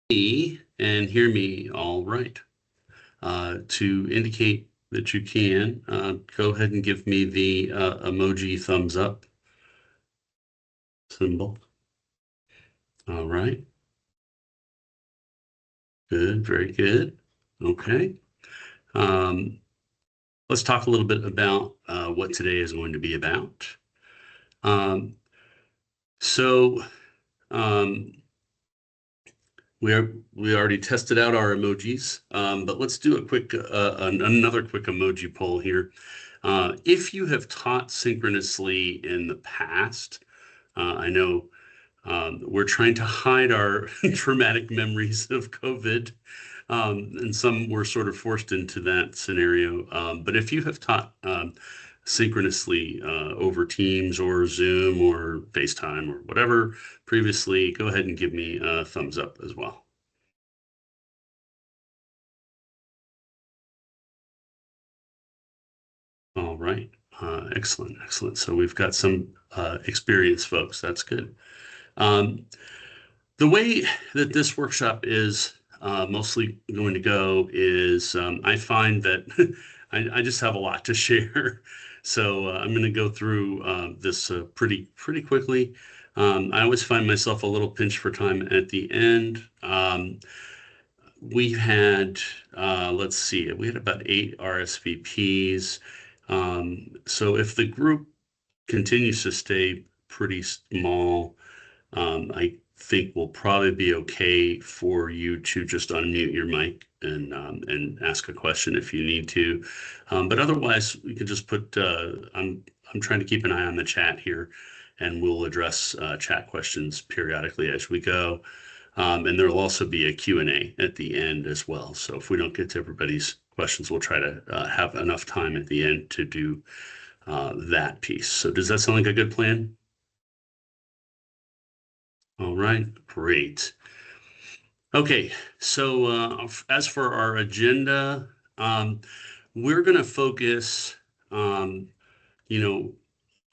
me and hear me all right. To indicate that you can, go ahead and give me the emoji thumbs up symbol. All right. Good, very good. Okay. Um, let's talk a little bit about what today is going to be about. Um, so um, we already tested out our emojis, but let's do a quick another quick emoji poll here. If you have taught synchronously in the past, I know we're trying to hide our traumatic memories of COVID, and some were sort of forced into that scenario. But if you have taught synchronously over Teams or Zoom or FaceTime or whatever previously, go ahead and give me a thumbs up as well. All right. Excellent, excellent. So we've got some experienced folks. That's good. Um, the way that this workshop is mostly going to go is I find that I just have a lot to share. So I'm going to go through this pretty quickly. I always find myself a little pinched for time at the end. We had, let's see, we had about 8 RSVPs. So if the group continues to stay pretty small, I think we'll probably be okay for you to just unmute your mic and ask a question if you need to. But otherwise, we can just put. I'm trying to keep an eye on the chat here, and we'll address chat questions periodically as we go. And there'll also be a Q&A at the end as well. So if we don't get to everybody's questions, we'll try to have enough time at the end to do that piece. So does that sound like a good plan? All right, great. Okay, so as for our agenda, we're going to focus, um, you know,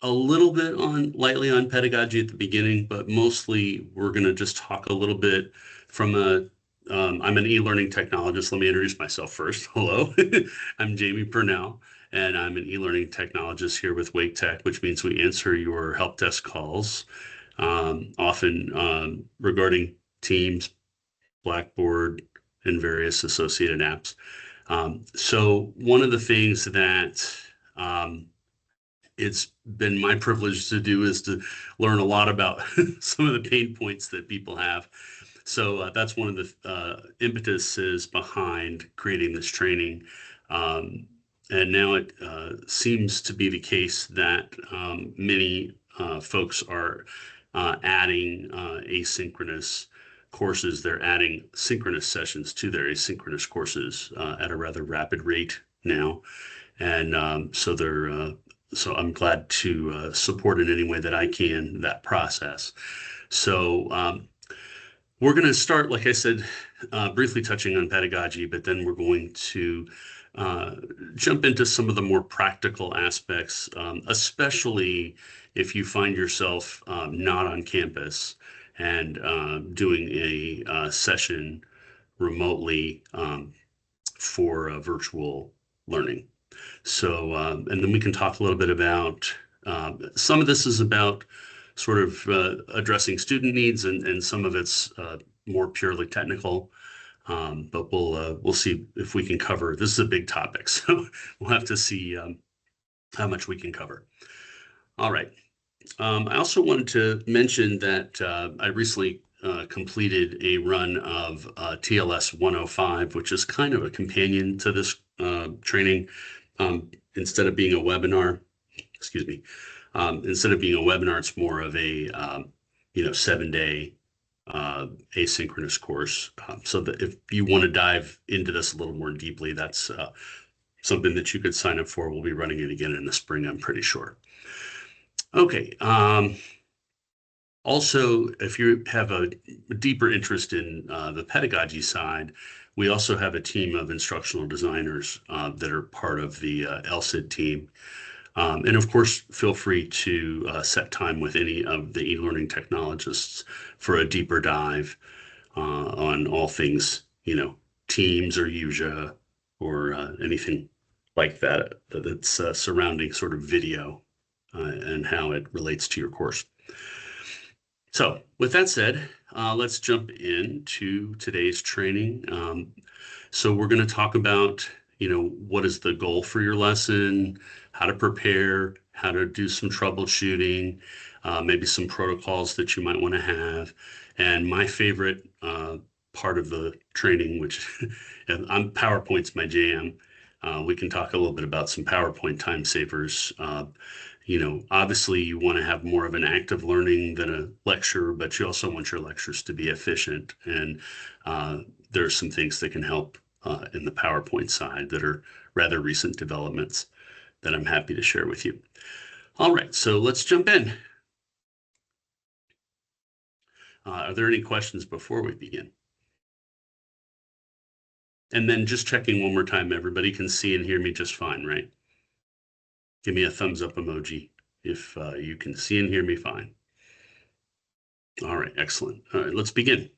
a little bit on lightly on pedagogy at the beginning, but mostly we're going to just talk a little bit from a. I'm an e-learning technologist. Let me introduce myself first. Hello, I'm Jamie Purnell, and I'm an e-learning technologist here with Wake Tech, which means we answer your help desk calls, often regarding Teams, Blackboard, and various associated apps. So one of the things that um, it's been my privilege to do is to learn a lot about some of the pain points that people have. So that's one of the impetuses behind creating this training. Um, and now it seems to be the case that many folks are adding asynchronous courses. They're adding synchronous sessions to their asynchronous courses at a rather rapid rate now. And so I'm glad to support in any way that I can that process. So we're going to start, like I said, briefly touching on pedagogy, but then we're going to uh, jump into some of the more practical aspects, especially if you find yourself not on campus and doing a session remotely for virtual learning. So, and then we can talk a little bit about some of this is about sort of addressing student needs, and some of it's more purely technical. But we'll see if we can cover. This is a big topic, so we'll have to see how much we can cover. All right. I also wanted to mention that I recently completed a run of TLS 105, which is kind of a companion to this training. Instead of being a webinar, excuse me, instead of being a webinar, it's more of a 7-day asynchronous course. So that if you want to dive into this a little more deeply, that's something that you could sign up for. We'll be running it again in the spring, I'm pretty sure. Okay. Also, if you have a deeper interest in the pedagogy side, we also have a team of instructional designers that are part of the LSID team. And of course, feel free to set time with any of the e-learning technologists for a deeper dive. on all things, Teams or UJA or anything like that that's surrounding sort of video and how it relates to your course. So with that said, let's jump into today's training. So we're going to talk about, what is the goal for your lesson, how to prepare, how to do some troubleshooting, maybe some protocols that you might want to have. And my favorite part of the training, which PowerPoint's my jam. We can talk a little bit about some PowerPoint time savers. Obviously you want to have more of an active learning than a lecture, but you also want your lectures to be efficient. And there are some things that can help in the PowerPoint side that are rather recent developments that I'm happy to share with you. All right, so let's jump in. Are there any questions before we begin? And then just checking one more time, everybody can see and hear me just fine, right? Give me a thumbs up emoji if you can see and hear me fine. All right, excellent. All right, let's begin.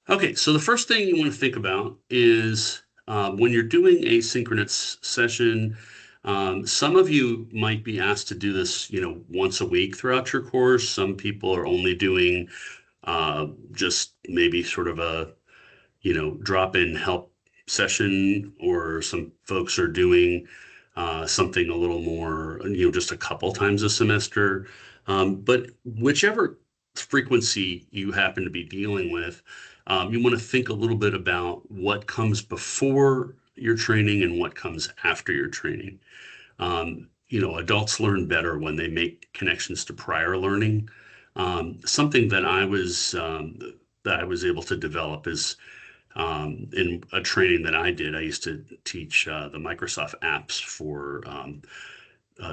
Okay, so the first thing you want to think about is when you're doing a synchronous session, some of you might be asked to do this, once a week throughout your course. Some people are only doing just maybe sort of a, drop-in help session, or some folks are doing something a little more, just a couple times a semester. But whichever frequency you happen to be dealing with, you want to think a little bit about what comes before your training and what comes after your training. Adults learn better when they make connections to prior learning. Something that I was able to develop is in a training that I did. I used to teach the Microsoft apps for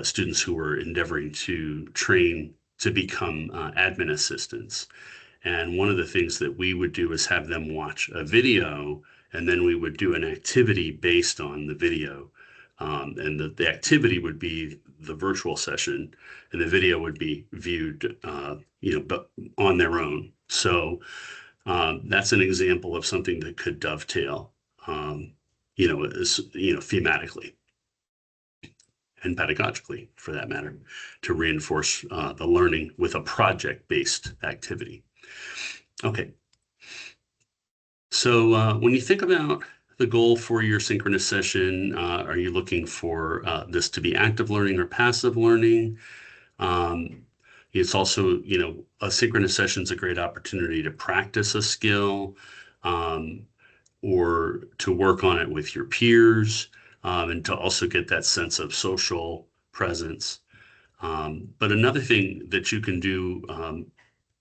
students who were endeavoring to train to become admin assistants. And one of the things that we would do is have them watch a video, and then we would do an activity based on the video. And the activity would be the virtual session, and the video would be viewed, but on their own. So that's an example of something that could dovetail, thematically and pedagogically, for that matter, to reinforce the learning with a project-based activity. Okay. So when you think about the goal for your synchronous session, are you looking for this to be active learning or passive learning? It's also, a synchronous session is a great opportunity to practice a skill, or to work on it with your peers, and to also get that sense of social presence. But another thing that you can do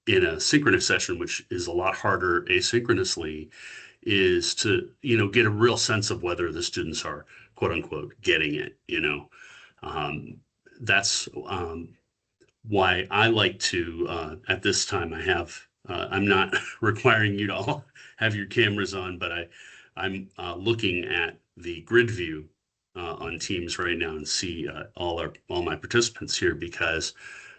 in a synchronous session, which is a lot harder asynchronously, is to, get a real sense of whether the students are, quote unquote, getting it. That's why I like to, at this time, I'm not requiring you to all have your cameras on, but I'm looking at the grid view on Teams right now and see all my participants here, because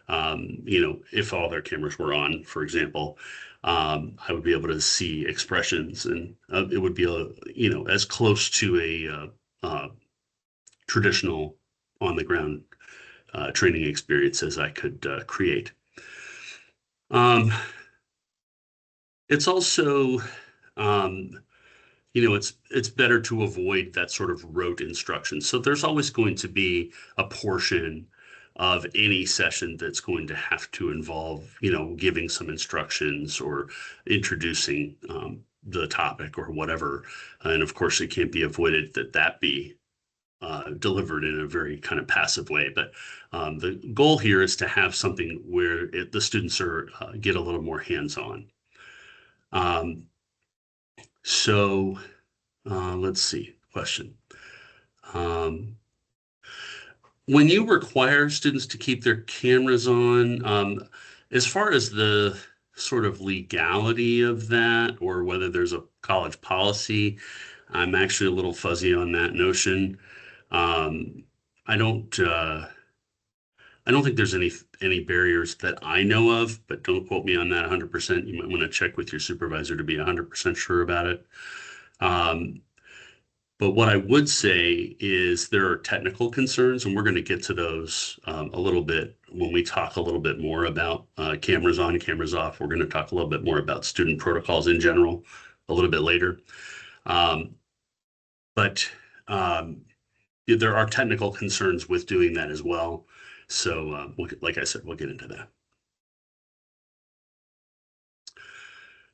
if all their cameras were on, for example, I would be able to see expressions, and it would be as close to a traditional on the ground training experience as I could create. It's also, it's better to avoid that sort of rote instruction. So there's always going to be a portion of any session that's going to have to involve, giving some instructions or introducing the topic or whatever. And of course, it can't be avoided that be delivered in a very kind of passive way. But the goal here is to have something where the students get a little more hands-on. So let's see, question. When you require students to keep their cameras on, as far as the sort of legality of that, or whether there's a college policy, I'm actually a little fuzzy on that notion. I don't I don't think there's any barriers that I know of, but don't quote me on that 100%. You might want to check with your supervisor to be 100% sure about it. Um, but what I would say is there are technical concerns, and we're going to get to those a little bit when we talk a little bit more about cameras on, cameras off. We're going to talk a little bit more about student protocols in general a little bit later. Um, but there are technical concerns with doing that as well. So, like I said, we'll get into that.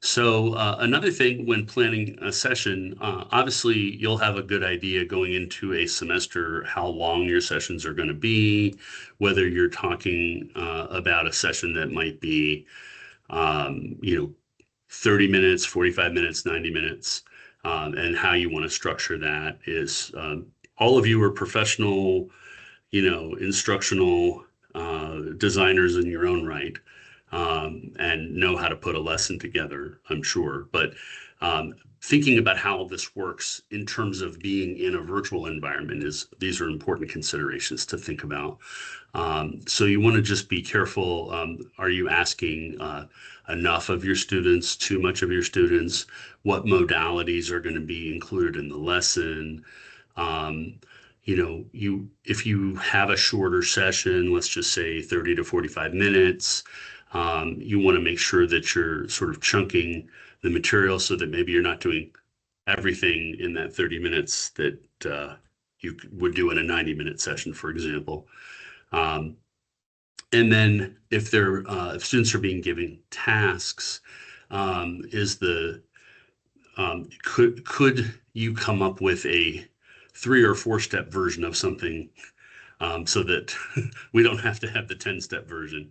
So another thing when planning a session, obviously you'll have a good idea going into a semester how long your sessions are going to be, whether you're talking about a session that might be, 30 minutes, 45 minutes, 90 minutes, and how you want to structure that is all of you are professional, instructional designers in your own right, and know how to put a lesson together, I'm sure. But thinking about how this works in terms of being in a virtual environment these are important considerations to think about. So you want to just be careful. Are you asking enough of your students, too much of your students? What modalities are going to be included in the lesson? Um, if you have a shorter session, let's just say 30 to 45 minutes, you want to make sure that you're sort of chunking the material so that maybe you're not doing everything in that 30 minutes that you would do in a 90-minute session, for example. Um, and then if students are being given tasks, is the could you come up with a 3 or 4 step version of something, so that we don't have to have the 10-step version?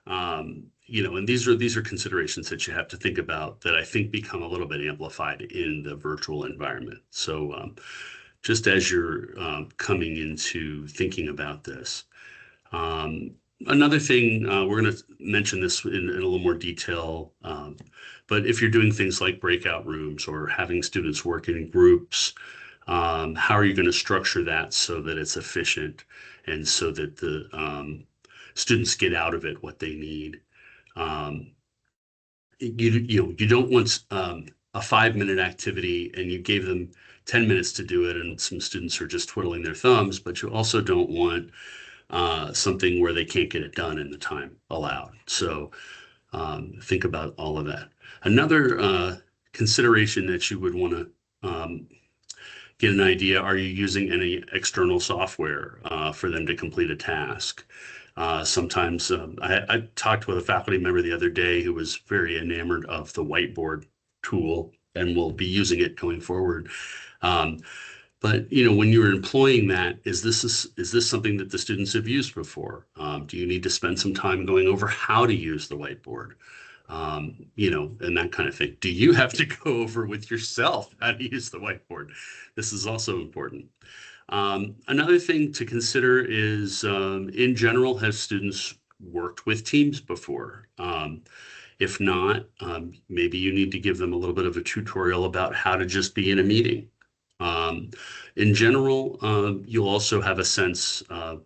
And these are considerations that you have to think about that I think become a little bit amplified in the virtual environment. So just as you're coming into thinking about this. Um, Another thing, we're going to mention this in a little more detail, but if you're doing things like breakout rooms or having students work in groups, how are you going to structure that so that it's efficient and so that the students get out of it what they need? Um, you don't want a 5-minute activity and you gave them 10 minutes to do it and some students are just twiddling their thumbs, but you also don't want something where they can't get it done in the time allowed. So think about all of that. Another consideration that you would want to get an idea, are you using any external software for them to complete a task? Sometimes I talked with a faculty member the other day who was very enamored of the whiteboard tool and will be using it going forward. Um, but when you're employing that, is this something that the students have used before? Do you need to spend some time going over how to use the whiteboard? And that kind of thing. Do you have to go over with yourself how to use the whiteboard? This is also important. Another thing to consider is, in general, have students worked with teams before? If not, maybe you need to give them a little bit of a tutorial about how to just be in a meeting. In general, you'll also have a sense of,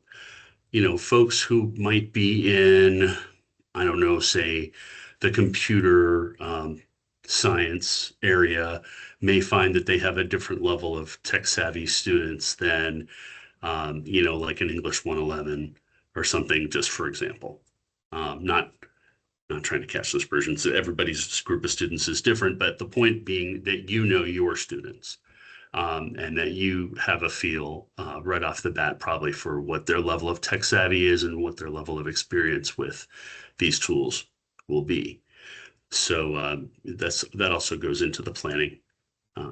folks who might be in, I don't know, say the computer science area may find that they have a different level of tech savvy students than, like an English 111 or something, just for example. Not trying to cast aspersions. Everybody's group of students is different, but the point being that your students, and that you have a feel right off the bat probably for what their level of tech savvy is and what their level of experience with these tools will be. So that also goes into the planning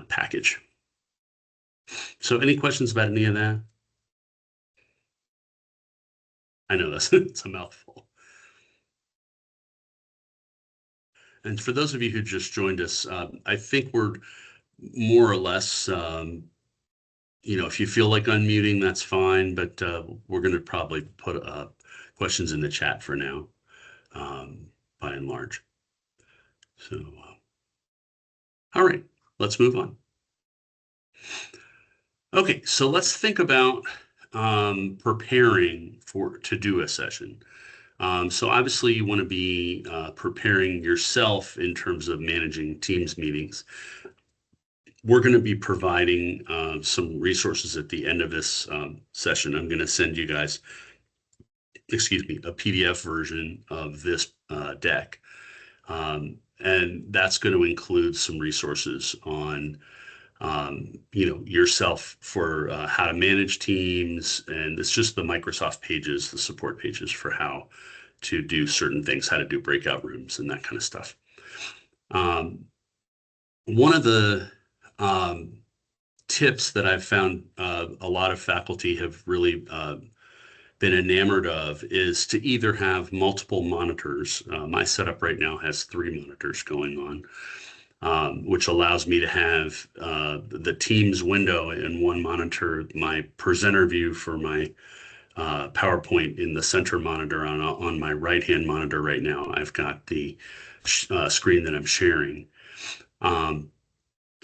package. So any questions about any of that? I know that's it's a mouthful. And for those of you who just joined us, I think we're more or less, if you feel like unmuting, that's fine, but we're going to probably put questions in the chat for now, by and large. So, all right, let's move on. Okay, so let's think about preparing to do a session. So obviously you want to be preparing yourself in terms of managing Teams meetings. We're going to be providing some resources at the end of this session. I'm going to send you guys, excuse me, a PDF version of this deck. And that's going to include some resources on yourself for how to manage teams. And it's just the Microsoft pages, the support pages for how to do certain things, how to do breakout rooms and that kind of stuff. One of the tips that I've found a lot of faculty have really been enamored of is to either have multiple monitors. My setup right now has 3 monitors going on, which allows me to have the Teams window in one monitor, my presenter view for my PowerPoint in the center monitor. On my right-hand monitor right now, I've got the screen that I'm sharing.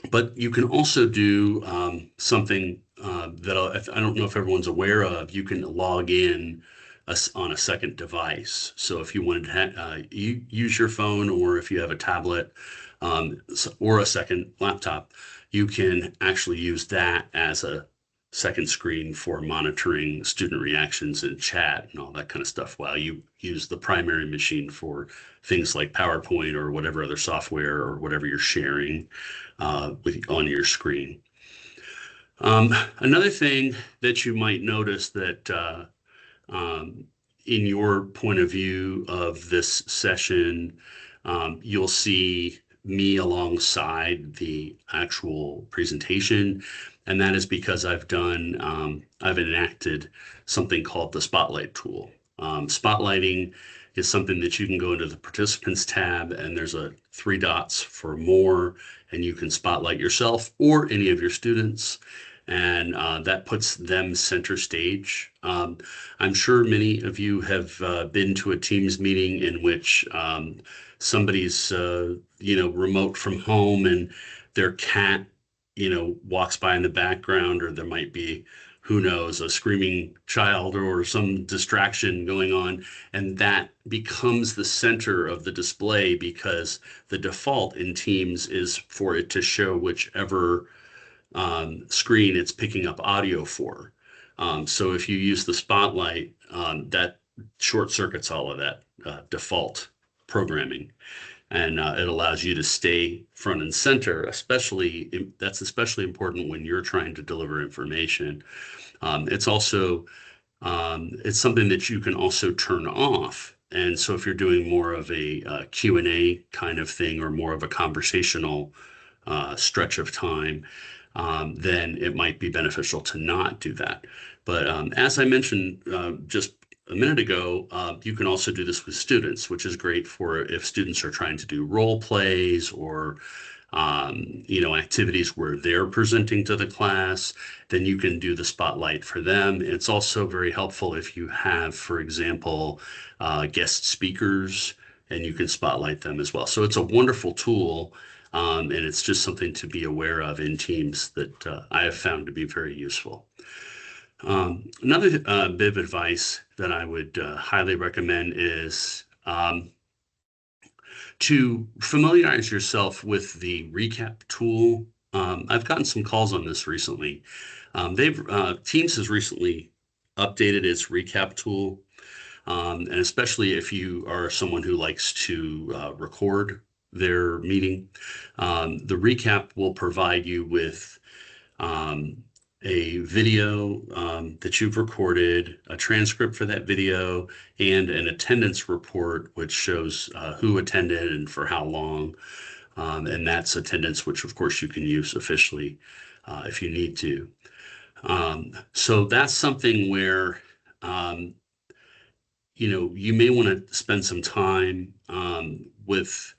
But you can also do something that I don't know if everyone's aware of. You can log in on a second device. So if you wanted to use your phone, or if you have a tablet or a second laptop, you can actually use that as a second screen for monitoring student reactions and chat and all that kind of stuff, while you use the primary machine for things like PowerPoint or whatever other software or whatever you're sharing on your screen. Another thing that you might notice that in your point of view of this session, you'll see me alongside the actual presentation. And that is because I've enacted something called the Spotlight tool. Spotlighting is something that you can go into the Participants tab, and there's 3 dots for more, and you can spotlight yourself or any of your students, and that puts them center stage. I'm sure many of you have been to a Teams meeting in which somebody's remote from home, and their cat walks by in the background, or there might be, who knows, a screaming child or some distraction going on, and that becomes the center of the display, because the default in Teams is for it to show whichever screen it's picking up audio for. So if you use the spotlight, that short circuits all of that default programming. And it allows you to stay front and center. That's especially important when you're trying to deliver information. It's also it's something that you can also turn off. And so if you're doing more of a Q&A kind of thing, or more of a conversational stretch of time, then it might be beneficial to not do that. But as I mentioned just a minute ago, you can also do this with students, which is great for if students are trying to do role plays or activities where they're presenting to the class. Then you can do the spotlight for them. It's also very helpful if you have, for example, guest speakers, and you can spotlight them as well. So it's a wonderful tool, and it's just something to be aware of in Teams that I have found to be very useful. Another bit of advice that I would highly recommend is to familiarize yourself with the recap tool. I've gotten some calls on this recently. Teams has recently updated its recap tool, and especially if you are someone who likes to record their meeting, the recap will provide you with a video that you've recorded, a transcript for that video, and an attendance report, which shows who attended and for how long. And that's attendance, which of course you can use officially if you need to. So that's something where you may want to spend some time with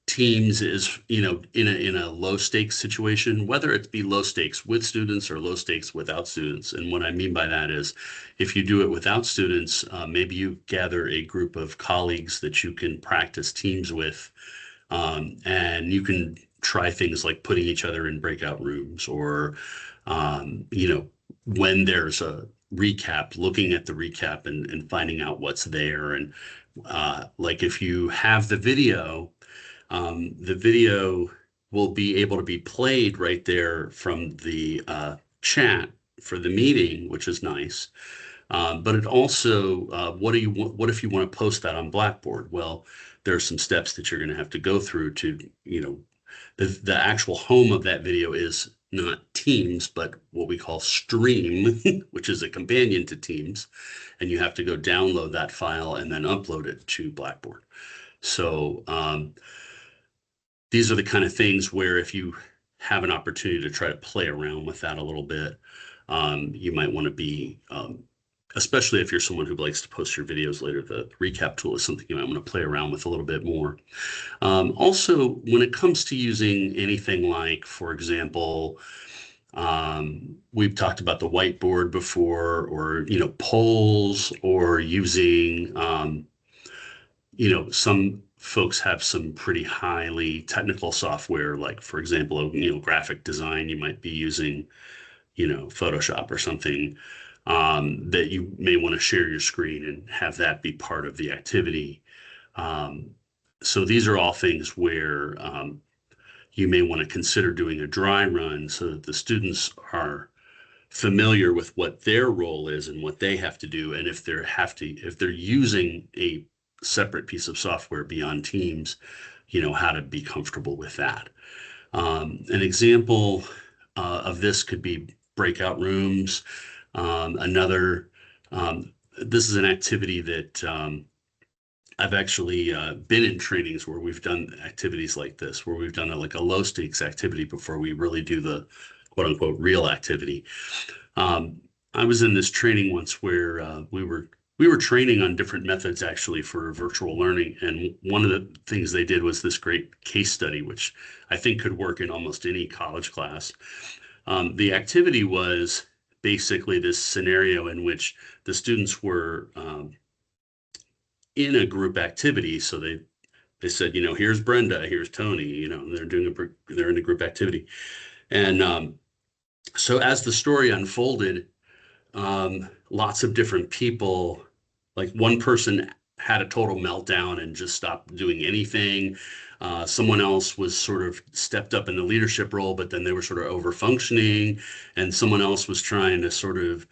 Teams is in a low stakes situation, whether it be low stakes with students or low stakes without students. And what I mean by that is, if you do it without students, maybe you gather a group of colleagues that you can practice Teams with, and you can try things like putting each other in breakout rooms, or when there's a recap, looking at the recap and finding out what's there. And like if you have the video will be able to be played right there from the chat for the meeting, which is nice. But it also, what if you want to post that on Blackboard? Well, there are some steps that you're going to have to go through to, the actual home of that video is not Teams, but what we call Stream, which is a companion to Teams. And you have to go download that file and then upload it to Blackboard. So these are the kind of things where if you have an opportunity to try to play around with that a little bit, you might want to be, especially if you're someone who likes to post your videos later, the recap tool is something you might want to play around with a little bit more. Also, when it comes to using anything like, for example, we've talked about the whiteboard before, or, polls, or using, some folks have some pretty highly technical software, like, for example, graphic design, you might be using, Photoshop or something, that you may want to share your screen and have that be part of the activity. So these are all things where you may want to consider doing a dry run so that the students are familiar with what their role is and what they have to do. And if they're using a separate piece of software beyond Teams, how to be comfortable with that. An example of this could be breakout rooms. This is an activity that I've actually been in trainings where we've done activities like this, where we've done like a low stakes activity before we really do the quote unquote real activity. I was in this training once where we were training on different methods actually for virtual learning, and one of the things they did was this great case study, which I think could work in almost any college class. The activity was basically this scenario in which the students were in a group activity. So they said, here's Brenda, here's Tony, they're in a group activity. And so as the story unfolded, lots of different people, like one person had a total meltdown and just stopped doing anything. Someone else was sort of stepped up in the leadership role, but then they were sort of over functioning, and someone else was trying to sort of,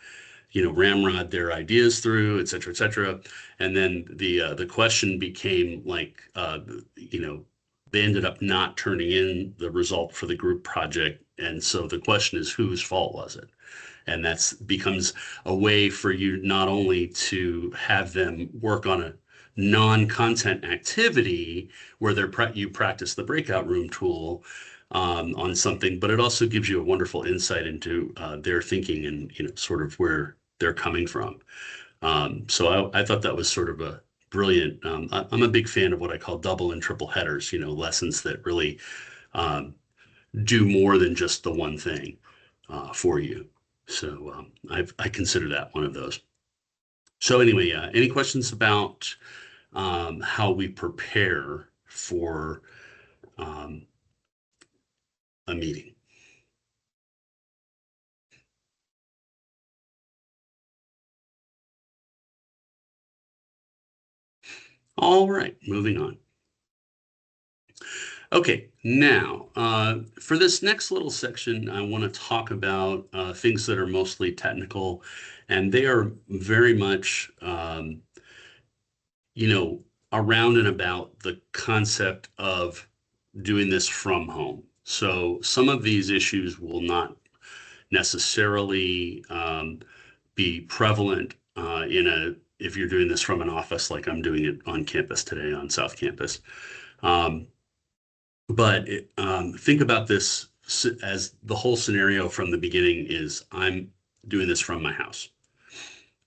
ramrod their ideas through, et cetera, et cetera. And then the question became like, they ended up not turning in the result for the group project. And so the question is, whose fault was it? And that's becomes a way for you not only to have them work on a non-content activity where you practice the breakout room tool on something, but it also gives you a wonderful insight into their thinking and sort of where they're coming from. So I thought that was sort of a brilliant. I'm a big fan of what I call double and triple headers. Lessons that really do more than just the one thing for you. So I consider that one of those. So anyway, any questions about how we prepare for a meeting? All right, moving on. Okay, now for this next little section, I want to talk about things that are mostly technical, and they are very much, around and about the concept of doing this from home. So some of these issues will not necessarily be prevalent if you're doing this from an office like I'm doing it on campus today on South Campus. But think about this as the whole scenario from the beginning is I'm doing this from my house.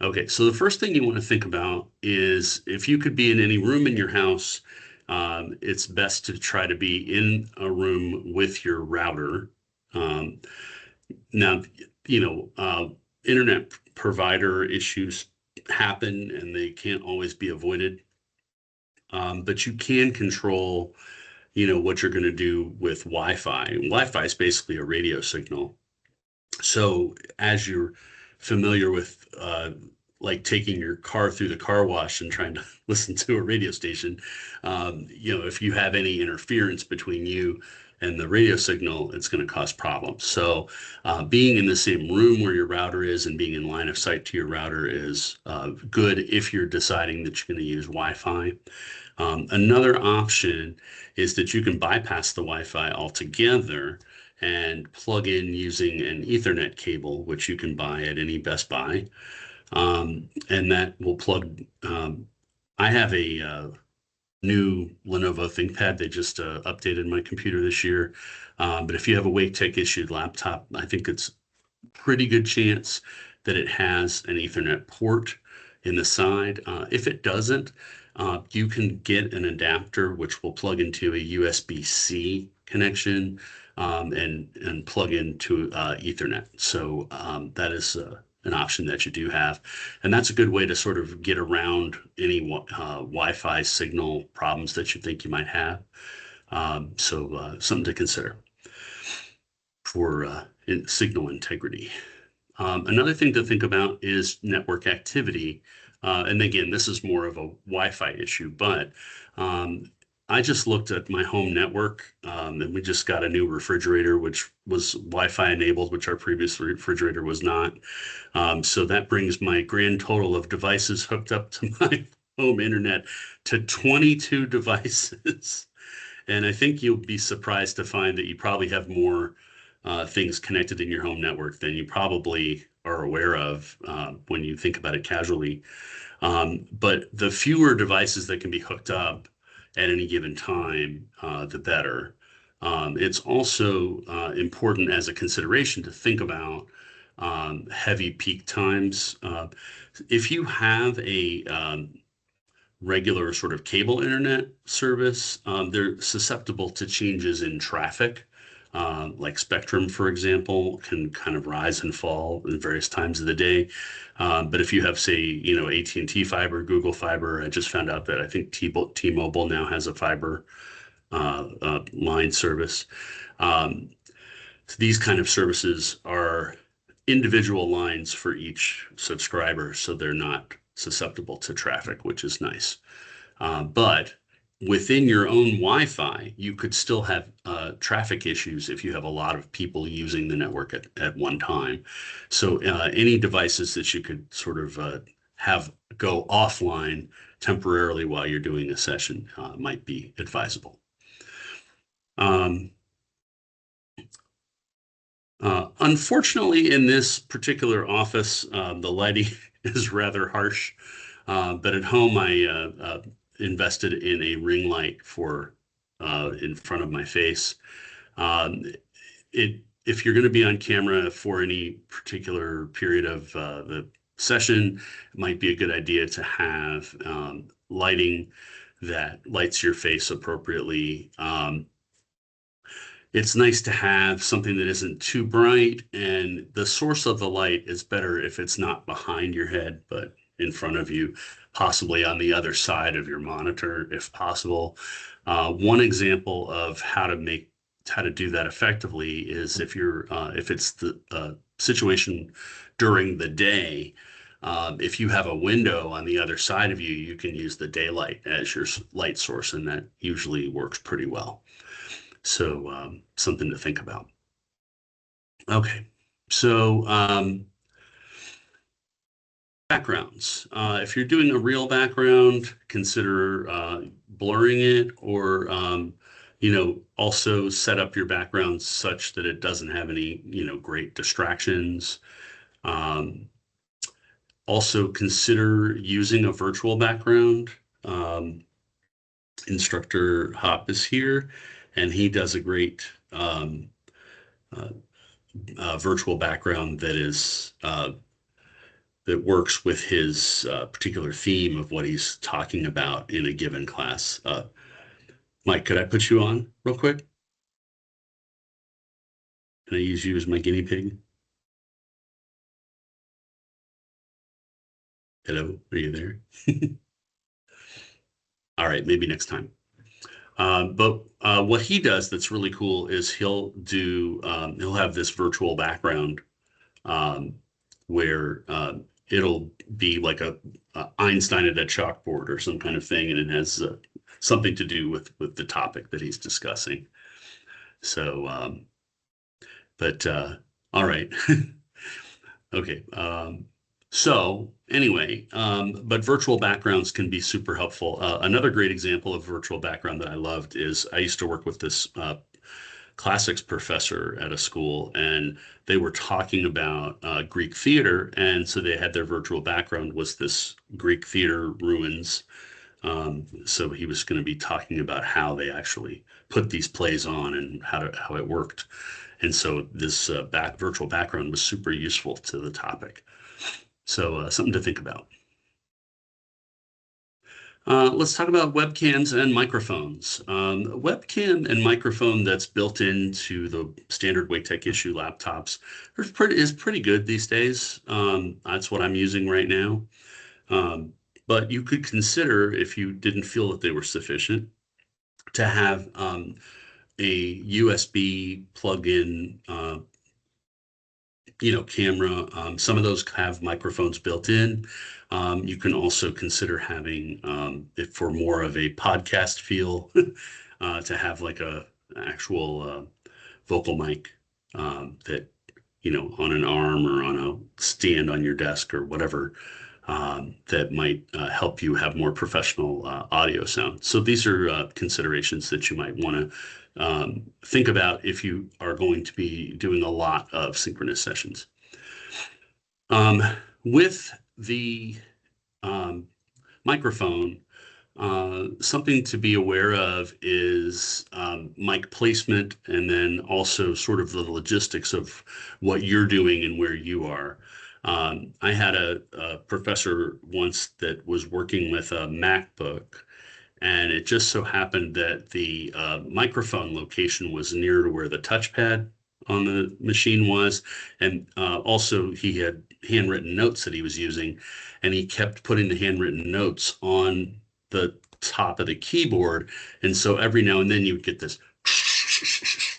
Okay, so the first thing you want to think about is if you could be in any room in your house, it's best to try to be in a room with your router. Now, internet provider issues happen and they can't always be avoided. But you can control, what you're going to do with Wi-Fi. Wi-Fi is basically a radio signal. So as you're familiar with like taking your car through the car wash and trying to listen to a radio station, if you have any interference between you and the radio signal, it's going to cause problems. So being in the same room where your router is and being in line of sight to your router is good if you're deciding that you're going to use Wi-Fi. Another option is that you can bypass the Wi-Fi altogether and plug in using an Ethernet cable, which you can buy at any Best Buy. And that will plug. I have a new Lenovo ThinkPad. They just updated my computer this year. But if you have a Wake issued laptop, I think it's pretty good chance that it has an Ethernet port in the side. If it doesn't, you can get an adapter which will plug into a USB-C connection and plug into Ethernet. So that is an option that you do have. And that's a good way to sort of get around any Wi-Fi signal problems that you think you might have. So something to consider for signal integrity. Another thing to think about is network activity. And again, this is more of a Wi-Fi issue, but I just looked at my home network and we just got a new refrigerator, which was Wi-Fi enabled, which our previous refrigerator was not. So that brings my grand total of devices hooked up to my home internet to 22 devices. And I think you'll be surprised to find that you probably have more things connected in your home network than you probably are aware of when you think about it casually. But the fewer devices that can be hooked up at any given time, the better. It's also important as a consideration to think about heavy peak times. If you have a regular sort of cable internet service, they're susceptible to changes in traffic. Like Spectrum, for example, can kind of rise and fall in various times of the day. But if you have, say, AT&T fiber, Google fiber, I just found out that I think T-Mobile now has a fiber line service. So these kind of services are individual lines for each subscriber, so they're not susceptible to traffic, which is nice. But within your own Wi-Fi, you could still have traffic issues if you have a lot of people using the network at one time. So any devices that you could sort of have go offline temporarily while you're doing a session might be advisable. Unfortunately, in this particular office, the lighting is rather harsh. But at home, I invested in a ring light for in front of my face. If you're going to be on camera for any particular period of the session, it might be a good idea to have lighting that lights your face appropriately. It's nice to have something that isn't too bright, and the source of the light is better if it's not behind your head, but in front of you, possibly on the other side of your monitor, if possible. One example of how to do that effectively is if it's the situation during the day. If you have a window on the other side of you, you can use the daylight as your light source, and that usually works pretty well. So something to think about. Okay, so backgrounds. If you're doing a real background, consider blurring it, or also set up your background such that it doesn't have any great distractions. Also consider using a virtual background. Instructor Hop is here, and he does a great virtual background that works with his particular theme of what he's talking about in a given class. Mike, could I put you on real quick? Can I use you as my guinea pig? Hello, are you there? All right, maybe next time. But what he does that's really cool is he'll have this virtual background um, where it'll be like a Einstein at a chalkboard or some kind of thing, and it has something to do with the topic that he's discussing. So, but all right. Okay. So anyway, but virtual backgrounds can be super helpful. Another great example of virtual background that I loved is I used to work with this classics professor at a school, and they were talking about Greek theater, and so they had their virtual background was this Greek theater ruins. So he was going to be talking about how they actually put these plays on and how it worked. And so this virtual background was super useful to the topic. So something to think about. Let's talk about webcams and microphones. Webcam and microphone that's built into the standard Wake issue laptops is pretty good these days. That's what I'm using right now. Um, but you could consider, if you didn't feel that they were sufficient, to have a USB plug-in camera. Some of those have microphones built in. You can also consider having, if for more of a podcast feel, to have like a actual vocal mic that, on an arm or on a stand on your desk or whatever, that might help you have more professional audio sound. So these are considerations that you might want to think about if you are going to be doing a lot of synchronous sessions. Um, with the um, microphone, something to be aware of is mic placement, and then also sort of the logistics of what you're doing and where you are. I had a professor once that was working with a MacBook, and it just so happened that the microphone location was near to where the touchpad on the machine was. And also, he had handwritten notes that he was using, and he kept putting the handwritten notes on the top of the keyboard. And so every now and then you would get this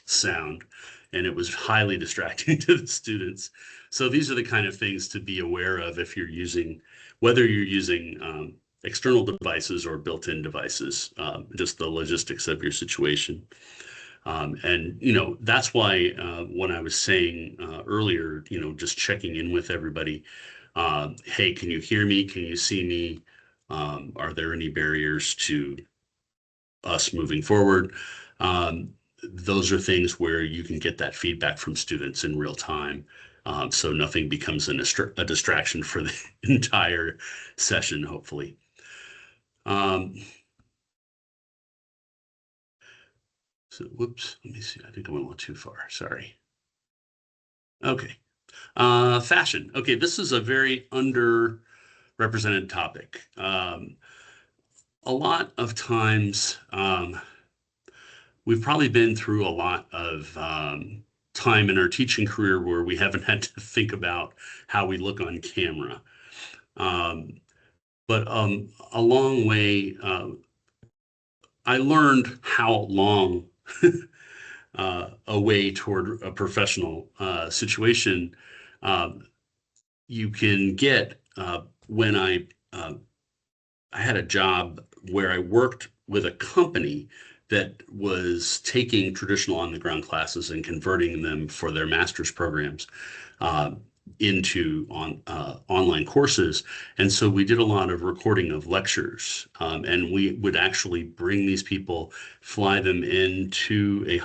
sound, and it was highly distracting to the students. So these are the kind of things to be aware of if you're using, whether you're using external devices or built-in devices, just the logistics of your situation. And, that's why when I was saying earlier, just checking in with everybody, hey, can you hear me? Can you see me? Are there any barriers to us moving forward? Those are things where you can get that feedback from students in real time. So nothing becomes a distraction for the entire session, hopefully. Um, so, whoops, let me see. I think I went a little too far. Sorry. Okay. Fashion. Okay, this is a very underrepresented topic. A lot of times, we've probably been through a lot of time in our teaching career where we haven't had to think about how we look on camera. But a long way, I learned how long a way toward a professional situation you can get when I had a job where I worked with a company that was taking traditional on the ground classes and converting them for their master's programs uh, into online courses. And so we did a lot of recording of lectures, and we would actually bring these people, fly them into a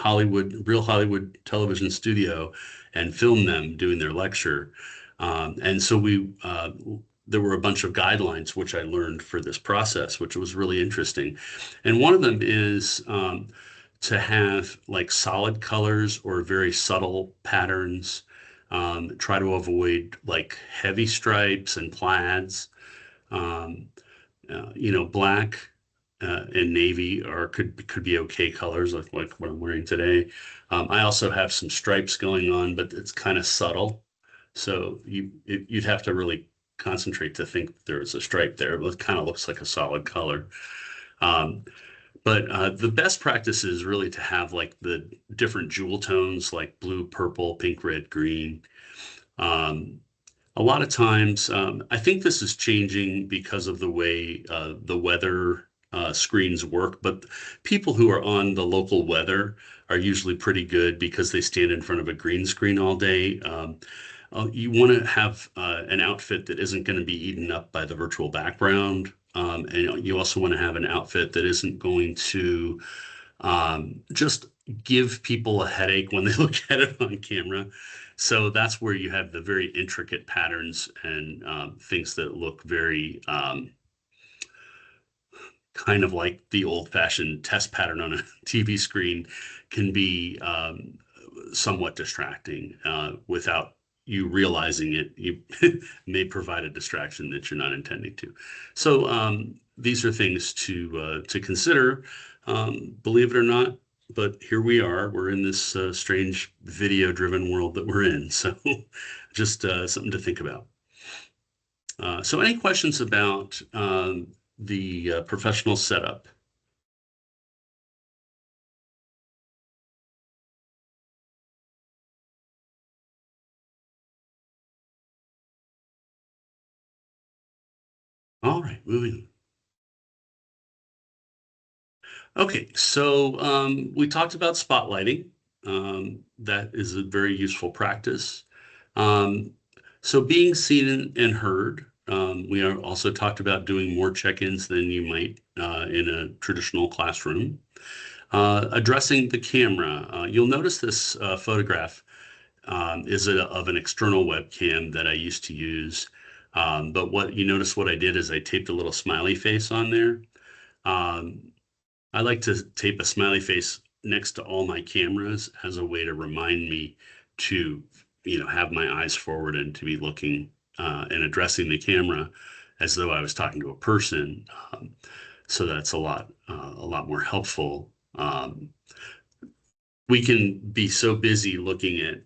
real Hollywood television studio, and film them doing their lecture. And so there were a bunch of guidelines which I learned for this process, which was really interesting. And one of them is to have like solid colors or very subtle patterns. Try to avoid like heavy stripes and plaids. Um, Black and navy could be okay colors like what I'm wearing today. I also have some stripes going on, but it's kind of subtle. So you'd have to really concentrate to think there's a stripe there. It kind of looks like a solid color. Um, but the best practice is really to have like the different jewel tones like blue, purple, pink, red, green. Um, a lot of times, I think this is changing because of the way the weather screens work, but people who are on the local weather are usually pretty good because they stand in front of a green screen all day. You want to have an outfit that isn't going to be eaten up by the virtual background. And you also want to have an outfit that isn't going to just give people a headache when they look at it on camera. So that's where you have the very intricate patterns and things that look very kind of like the old-fashioned test pattern on a TV screen can be somewhat distracting without you realizing it. You may provide a distraction that you're not intending to. So these are things to consider. Believe it or not, but here we are. We're in this strange video-driven world that we're in. So just something to think about. So any questions about the professional setup? All right, moving. Okay, so we talked about spotlighting. That is a very useful practice. Um, so being seen and heard. We are also talked about doing more check-ins than you might in a traditional classroom. Addressing the camera. You'll notice this photograph is of an external webcam that I used to use. But what you notice what I did is I taped a little smiley face on there. Um, I like to tape a smiley face next to all my cameras as a way to remind me to, have my eyes forward and to be looking and addressing the camera as though I was talking to a person. So that's a lot more helpful. We can be so busy looking at,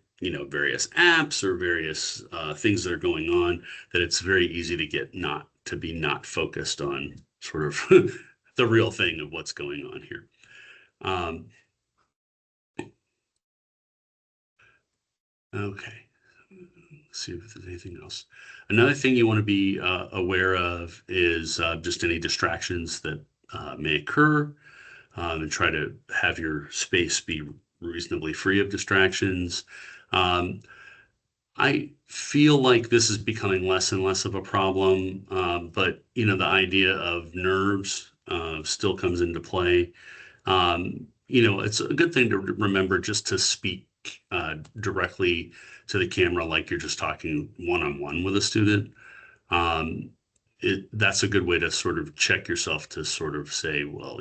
various apps or various things that are going on that it's very easy to get not focused on sort of the real thing of what's going on here. Um, okay, let's see if there's anything else. Another thing you want to be aware of is just any distractions that may occur, and try to have your space be reasonably free of distractions. Um, I feel like this is becoming less and less of a problem, but the idea of nerves still comes into play. It's a good thing to remember just to speak directly to the camera like you're just talking one-on-one with a student. Um, that's a good way to sort of check yourself to sort of say, well,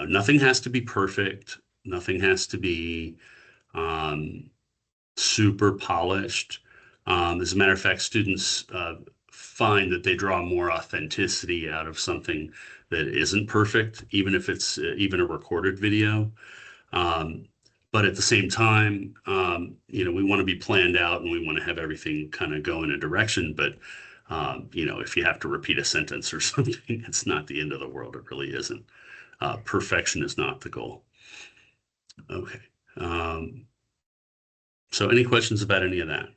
nothing has to be perfect. Nothing has to be um, super polished. As a matter of fact, students find that they draw more authenticity out of something that isn't perfect, even if it's even a recorded video. Um, but at the same time, we want to be planned out and we want to have everything kind of go in a direction. But, if you have to repeat a sentence or something, it's not the end of the world. It really isn't. Perfection is not the goal. Okay. So any questions about any of that?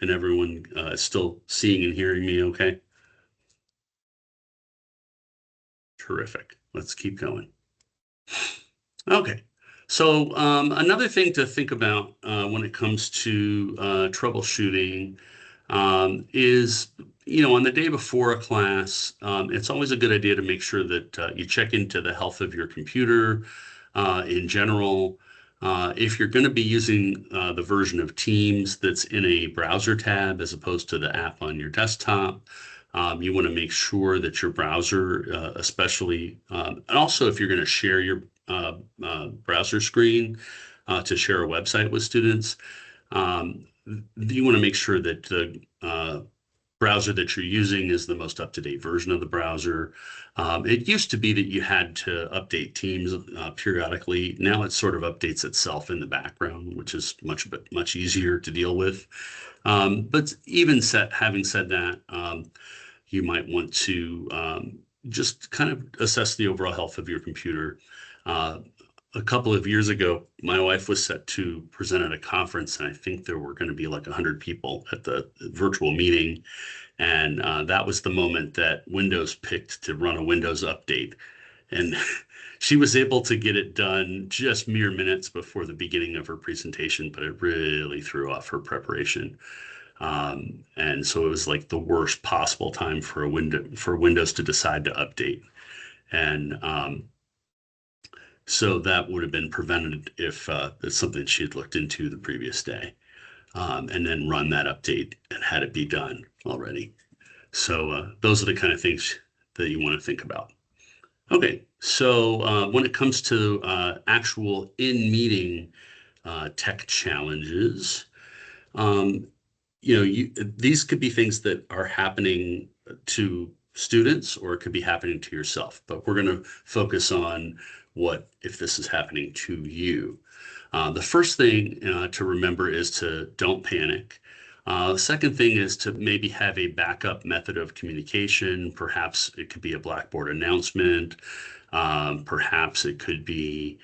And everyone is still seeing and hearing me okay? Terrific. Let's keep going. Okay. So another thing to think about when it comes to troubleshooting is, on the day before a class, it's always a good idea to make sure that you check into the health of your computer in general. If you're going to be using the version of Teams that's in a browser tab as opposed to the app on your desktop, you want to make sure that your browser, especially, and also if you're going to share your browser screen to share a website with students, um, you want to make sure that the browser that you're using is the most up-to-date version of the browser. It used to be that you had to update Teams periodically. Now it sort of updates itself in the background, which is much easier to deal with. But even having said that, you might want to just kind of assess the overall health of your computer. Uh, a couple of years ago, my wife was set to present at a conference, and I think there were going to be like 100 people at the virtual meeting. And that was the moment that Windows picked to run a Windows update. And she was able to get it done just mere minutes before the beginning of her presentation, but it really threw off her preparation. And so it was like the worst possible time for Windows to decide to update. And so that would have been prevented if it's something she had looked into the previous day, and then run that update and had it be done already. So those are the kind of things that you want to think about. Okay, so when it comes to actual in-meeting tech challenges, um, these could be things that are happening to students, or it could be happening to yourself. But we're going to focus on what if this is happening to you. The first thing to remember is to don't panic. The second thing is to maybe have a backup method of communication. Perhaps it could be a Blackboard announcement. Perhaps it could be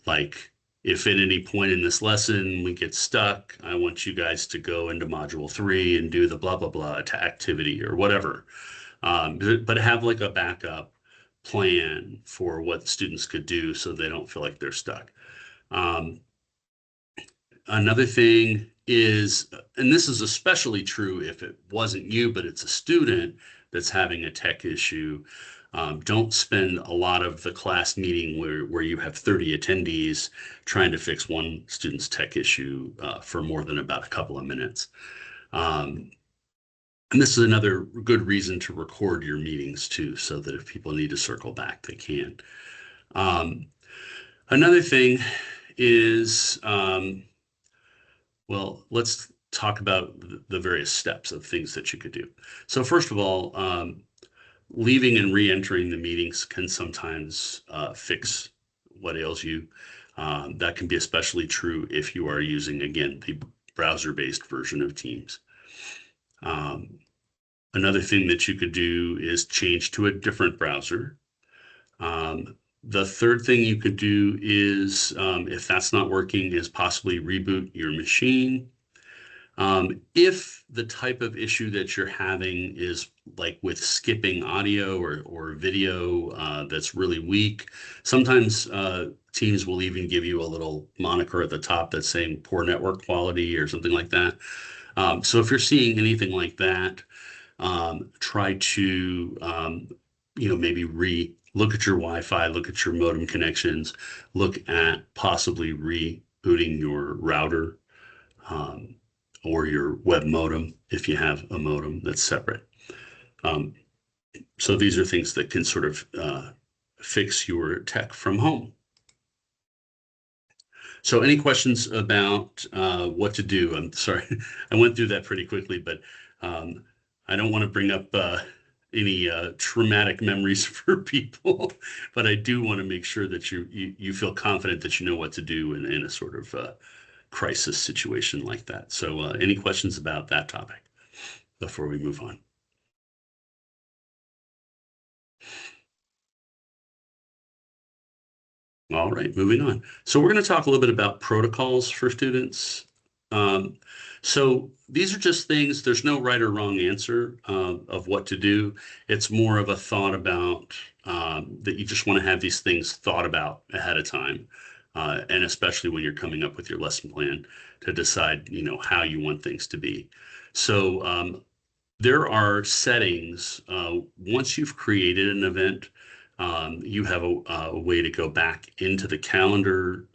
like, if at any point in this lesson we get stuck, I want you guys to go into module 3 and do the blah, blah, blah activity or whatever. But have like a backup plan for what students could do so they don't feel like they're stuck. Another thing is, and this is especially true if it wasn't you, but it's a student that's having a tech issue. Don't spend a lot of the class meeting where you have 30 attendees trying to fix one student's tech issue for more than about a couple of minutes. And this is another good reason to record your meetings too, so that if people need to circle back, they can. Another thing is, well, let's talk about the various steps of things that you could do. So first of all, leaving and re-entering the meetings can sometimes fix what ails you. That can be especially true if you are using, again, the browser-based version of Teams. Another thing that you could do is change to a different browser. The third thing you could do is, if that's not working, is possibly reboot your machine. If the type of issue that you're having is like with skipping audio or video that's really weak, sometimes Teams will even give you a little moniker at the top that's saying poor network quality or something like that. So if you're seeing anything like that, try to maybe look at your Wi-Fi, look at your modem connections, look at possibly rebooting your router or your web modem if you have a modem that's separate. So these are things that can sort of fix your tech from home. So any questions about what to do? I'm sorry, I went through that pretty quickly, but I don't want to bring up any traumatic memories for people, but I do want to make sure that you feel confident that you know what to do in a sort of crisis situation like that. So any questions about that topic before we move on? All right, moving on. So we're going to talk a little bit about protocols for students. So these are just things, there's no right or wrong answer of what to do. It's more of a thought about that you just want to have these things thought about ahead of time. And especially when you're coming up with your lesson plan to decide, how you want things to be. So there are settings. Once you've created an event, you have a way to go back into the calendar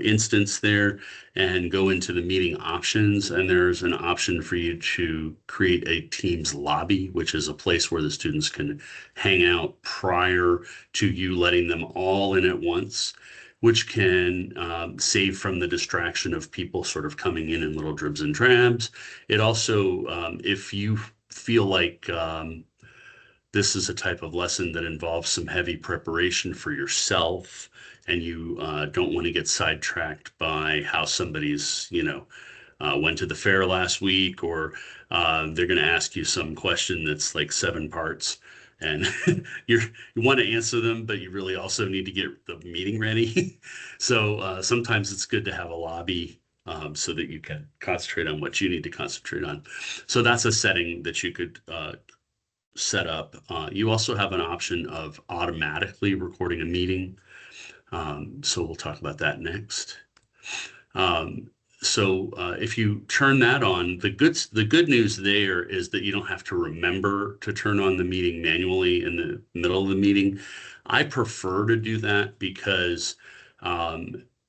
instance there and go into the meeting options, and there's an option for you to create a Teams lobby, which is a place where the students can hang out prior to you letting them all in at once, which can save from the distraction of people sort of coming in little dribs and drabs. It also, if you feel like this is a type of lesson that involves some heavy preparation for yourself, and you don't want to get sidetracked by how somebody's, went to the fair last week, or they're going to ask you some question that's like 7 parts, and you want to answer them, but you really also need to get the meeting ready. So sometimes it's good to have a lobby so that you can concentrate on what you need to concentrate on. So that's a setting that you could set up. You also have an option of automatically recording a meeting. So we'll talk about that next. Um, so if you turn that on, the good news there is that you don't have to remember to turn on the meeting manually in the middle of the meeting. I prefer to do that because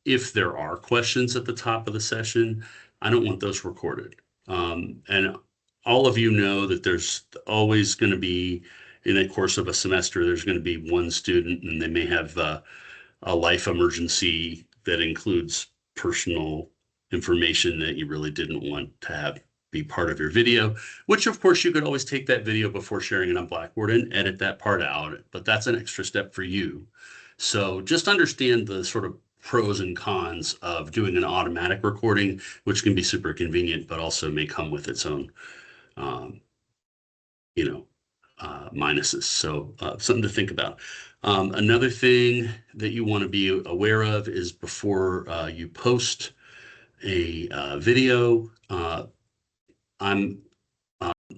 if there are questions at the top of the session, I don't want those recorded. And all of you know that there's always going to be, in the course of a semester, there's going to be one student and they may have a life emergency that includes personal information that you really didn't want to have be part of your video, which of course you could always take that video before sharing it on Blackboard and edit that part out, but that's an extra step for you. So just understand the sort of pros and cons of doing an automatic recording, which can be super convenient, but also may come with its own, um, you know, minuses. So something to think about. Another thing that you want to be aware of is before you post a video, I'm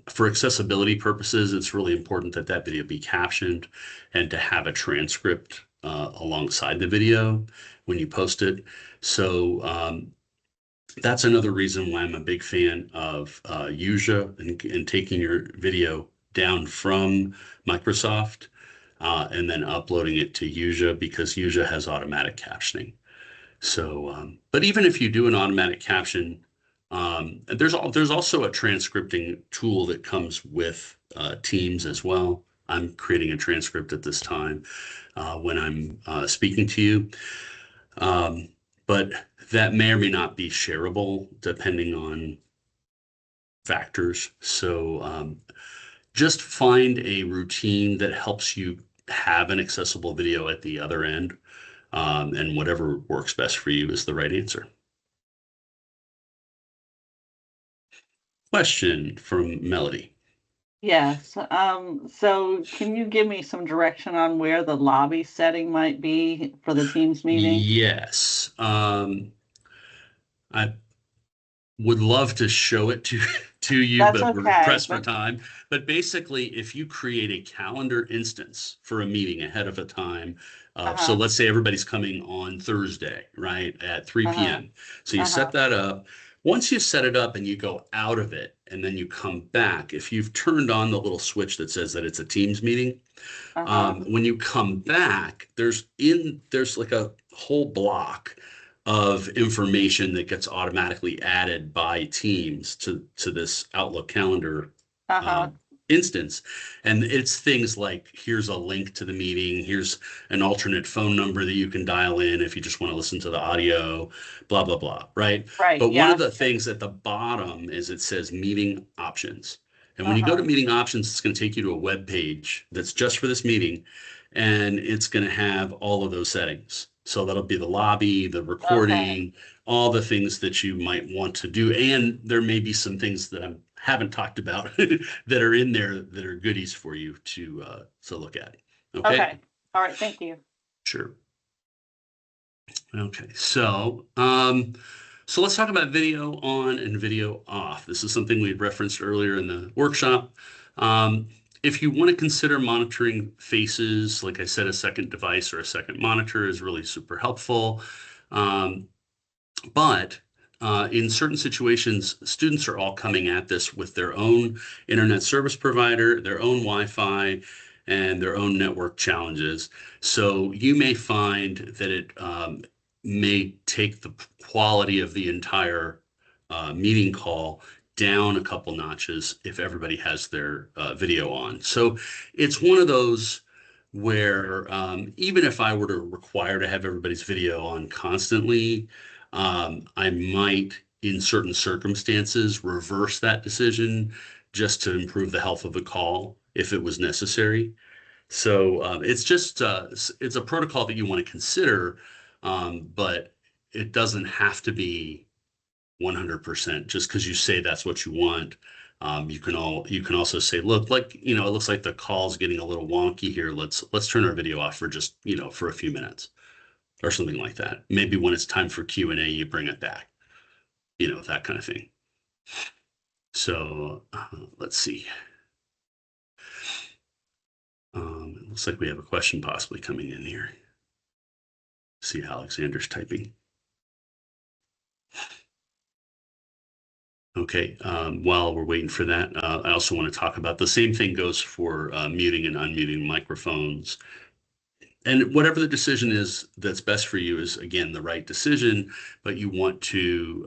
for accessibility purposes, it's really important that that video be captioned and to have a transcript alongside the video when you post it. So that's another reason why I'm a big fan of Usia and taking your video down from Microsoft and then uploading it to Usia because Usia has automatic captioning. So, but even if you do an automatic caption, there's also a transcripting tool that comes with Teams as well. I'm creating a transcript at this time when I'm speaking to you. But that may or may not be shareable depending on factors. So just find a routine that helps you have an accessible video at the other end, and whatever works best for you is the right answer. Question from Melody. Yes. So can you give me some direction on where the lobby setting might be for the Teams meeting? Yes. I would love to show it to you, That's but we're okay, pressed for but time. But basically, if you create a calendar instance for a meeting ahead of a time, so uh-huh, let's say everybody's coming on Thursday, right, at 3 uh-huh, p.m. So you set uh-huh, that up. Once you set it up and you go out of it and then you come back, if you've turned on the little switch that says that it's a Teams meeting, uh-huh, when you come back, there's like a whole block of information that gets automatically added by Teams to this Outlook calendar uh, uh-huh. instance. And it's things like here's a link to the meeting, here's an alternate phone number that you can dial in if you just want to listen to the audio, blah, blah, blah, right? Right, But one of yeah. the things at the bottom is it says meeting options. And when you go to Uh-huh. meeting options, it's going to take you to a web page that's just for this meeting, and it's going to have all of those settings. So that'll be the lobby, the Okay. recording, all the things that you might want to do. And there may be some things that I haven't talked about that are in there that are goodies for you to look at. Okay, Okay. All right, thank you. sure. Okay, so let's talk about video on and video off. This is something we had referenced earlier in the workshop. Um, if you want to consider monitoring faces, like I said, a second device or a second monitor is really super helpful. Um, but in certain situations, students are all coming at this with their own internet service provider, their own Wi-Fi, and their own network challenges. So you may find that it may take the quality of the entire meeting call down a couple notches if everybody has their video on. So it's one of those where even if I were to require to have everybody's video on constantly, I might, in certain circumstances, reverse that decision just to improve the health of the call if it was necessary. So it's just it's a protocol that you want to consider, but it doesn't have to be 100% just because you say that's what you want. You can also say, look, like, it looks like the call's getting a little wonky here. Let's turn our video off for just, for a few minutes or something like that. Maybe when it's time for Q&A, you bring it back, that kind of thing. So let's see. It looks like we have a question possibly coming in here. See, Alexander's typing. Okay, while we're waiting for that, I also want to talk about the same thing goes for muting and unmuting microphones. And whatever the decision is that's best for you is, again, the right decision, but you want to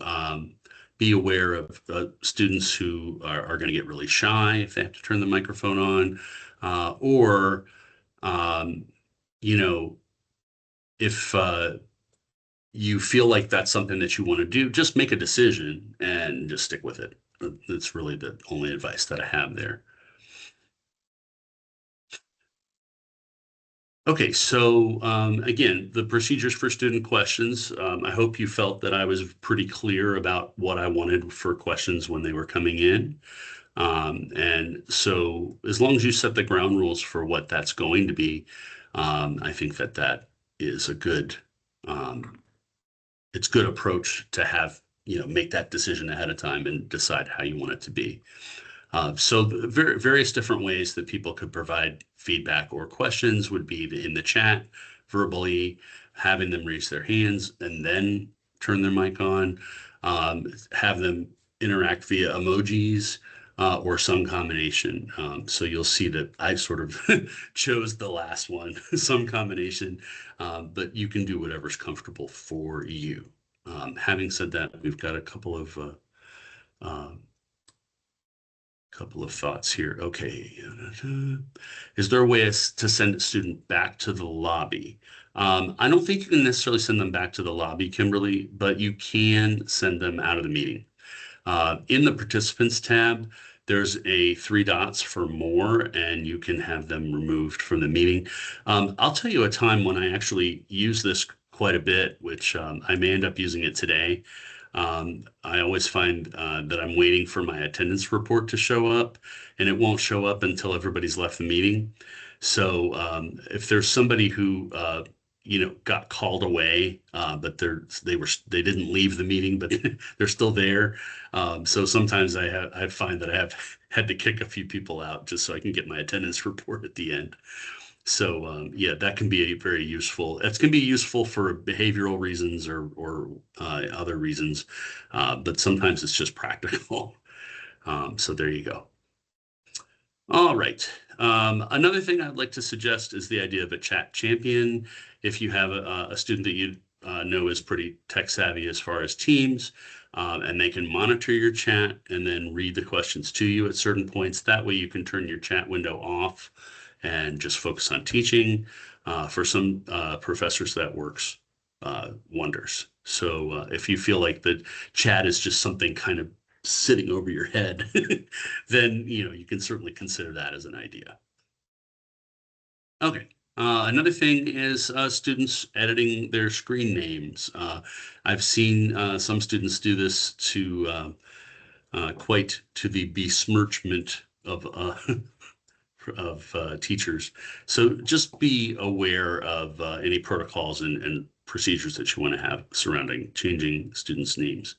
be aware of students who are going to get really shy if they have to turn the microphone on, or, um, you know, if you feel like that's something that you want to do, just make a decision and just stick with it. That's really the only advice that I have there. Okay, so again, the procedures for student questions. I hope you felt that I was pretty clear about what I wanted for questions when they were coming in. And so as long as you set the ground rules for what that's going to be, I think that that is a good, um, it's good approach to have, make that decision ahead of time and decide how you want it to be. So various different ways that people could provide feedback or questions would be in the chat, verbally, having them raise their hands and then turn their mic on, have them interact via emojis, or some combination. So you'll see that I sort of chose the last one, some combination, but you can do whatever's comfortable for you. Having said that, we've got a uh, couple of thoughts here. Okay. Is there a way to send a student back to the lobby? I don't think you can necessarily send them back to the lobby, Kimberly, but you can send them out of the meeting. In the participants tab, there's a three dots for more, and you can have them removed from the meeting. I'll tell you a time when I actually use this quite a bit, which I may end up using it today. I always find that I'm waiting for my attendance report to show up, and it won't show up until everybody's left the meeting. So if there's somebody who got called away, but they didn't leave the meeting, but they're still there. So sometimes I find that I have had to kick a few people out just so I can get my attendance report at the end. So yeah, that can be very useful. It's going to be useful for behavioral reasons or other reasons, but sometimes it's just practical. So there you go. All right. Another thing I'd like to suggest is the idea of a chat champion. If you have a student that you know is pretty tech savvy as far as Teams, and they can monitor your chat and then read the questions to you at certain points. That way you can turn your chat window off and just focus on teaching. For some professors, that works wonders. So if you feel like the chat is just something kind of sitting over your head, then you can certainly consider that as an idea. Okay. Another thing is students editing their screen names. I've seen some students do this to quite to the besmirchment of teachers. So just be aware of any protocols and procedures that you want to have surrounding changing students' names.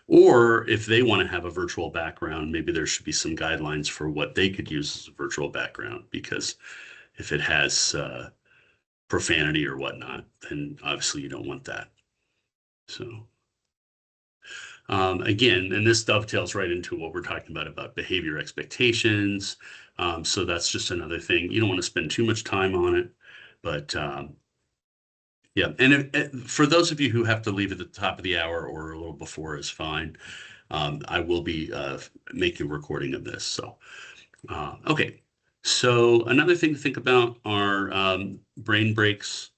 Or if they want to have a virtual background, maybe there should be some guidelines for what they could use as a virtual background, because if it has profanity or whatnot, then obviously you don't want that. So again, and this dovetails right into what we're talking about behavior expectations. So that's just another thing. You don't want to spend too much time on it, but yeah. And for those of you who have to leave at the top of the hour or a little before is fine. I will be making a recording of this. So, okay. So another thing to think about are brain breaks.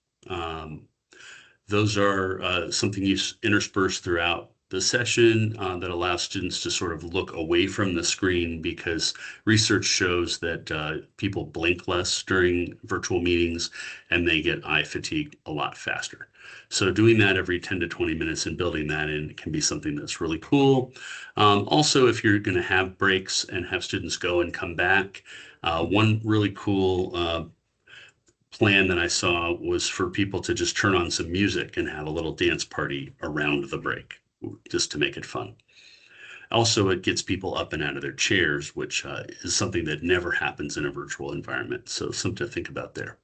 Those are something you intersperse throughout the session that allows students to sort of look away from the screen because research shows that people blink less during virtual meetings and they get eye fatigue a lot faster. So doing that every 10 to 20 minutes and building that in can be something that's really cool. Also, if you're going to have breaks and have students go and come back, one really cool plan that I saw was for people to just turn on some music and have a little dance party around the break, just to make it fun. Also, it gets people up and out of their chairs, which is something that never happens in a virtual environment. So something to think about there.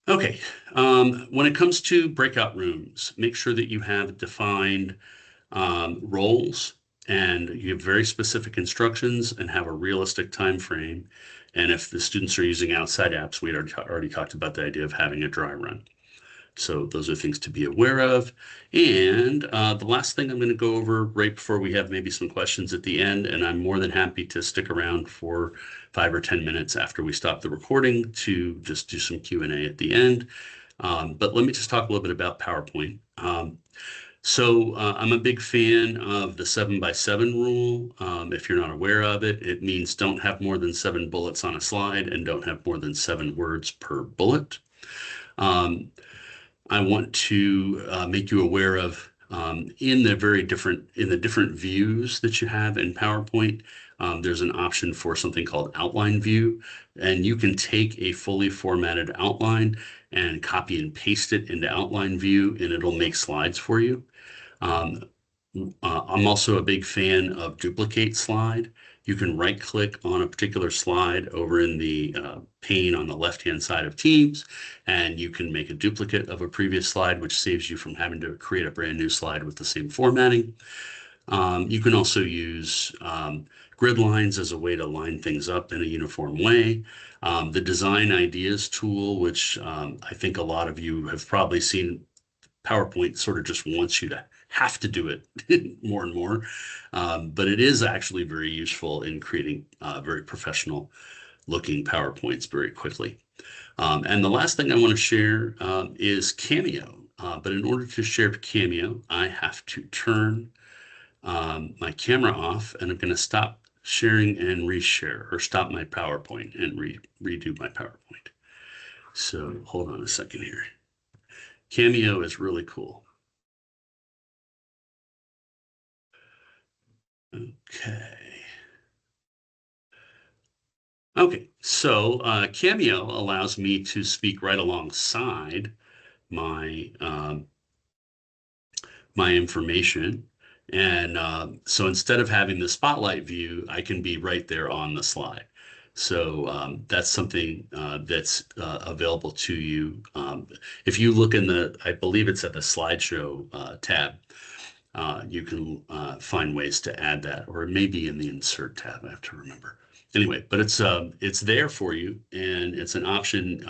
Okay, when it comes to breakout rooms, make sure that you have defined roles and you have very specific instructions and have a realistic time frame. And if the students are using outside apps, we already talked about the idea of having a dry run. So those are things to be aware of. And the last thing I'm going to go over right before we have maybe some questions at the end, and I'm more than happy to stick around for 5 or 10 minutes after we stop the recording to just do some Q&A at the end. But let me just talk a little bit about PowerPoint. So I'm a big fan of the 7x7 rule. If you're not aware of it, it means don't have more than 7 bullets on a slide and don't have more than 7 words per bullet. I want to make you aware of in the different views that you have in PowerPoint. There's an option for something called outline view, and you can take a fully formatted outline and copy and paste it into outline view, and it'll make slides for you. I'm also a big fan of duplicate slide. You can right click on a particular slide over in the pane on the left-hand side of Teams, and you can make a duplicate of a previous slide, which saves you from having to create a brand new slide with the same formatting. You can also use grid lines as a way to line things up in a uniform way. The Design Ideas tool, which I think a lot of you have probably seen. PowerPoint sort of just wants you to have to do it more and more. But it is actually very useful in creating very professional looking PowerPoints very quickly. And the last thing I want to share is Cameo. But in order to share Cameo, I have to turn my camera off, and I'm going to stop sharing and reshare, or stop my PowerPoint and redo my PowerPoint. So hold on a second here. Cameo is really cool. Okay. Okay, so Cameo allows me to speak right alongside my my information. And so instead of having the spotlight view, I can be right there on the slide. So that's something that's available to you. If you look in I believe it's at the slideshow tab, you can find ways to add that, or it may be in the insert tab. I have to remember. Anyway, but it's there for you, and it's an option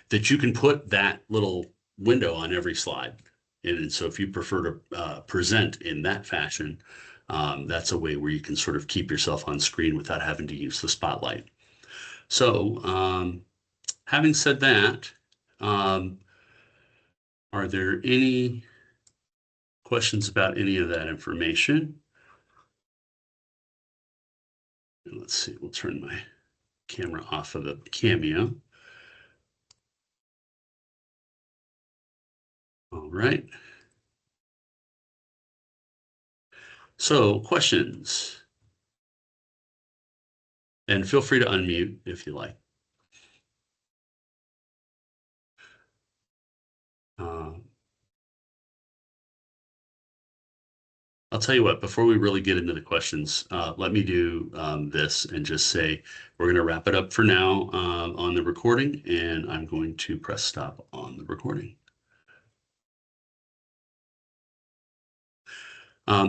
that you can put that little window on every slide. And so if you prefer to present in that fashion, that's a way where you can sort of keep yourself on screen without having to use the spotlight. So having said that, are there any questions about any of that information? Let's see, we'll turn my camera off of the Cameo. All right. So questions, and feel free to unmute if you like. I'll tell you what, before we really get into the questions, let me do this and just say we're going to wrap it up for now on the recording, and I'm going to press stop on the recording.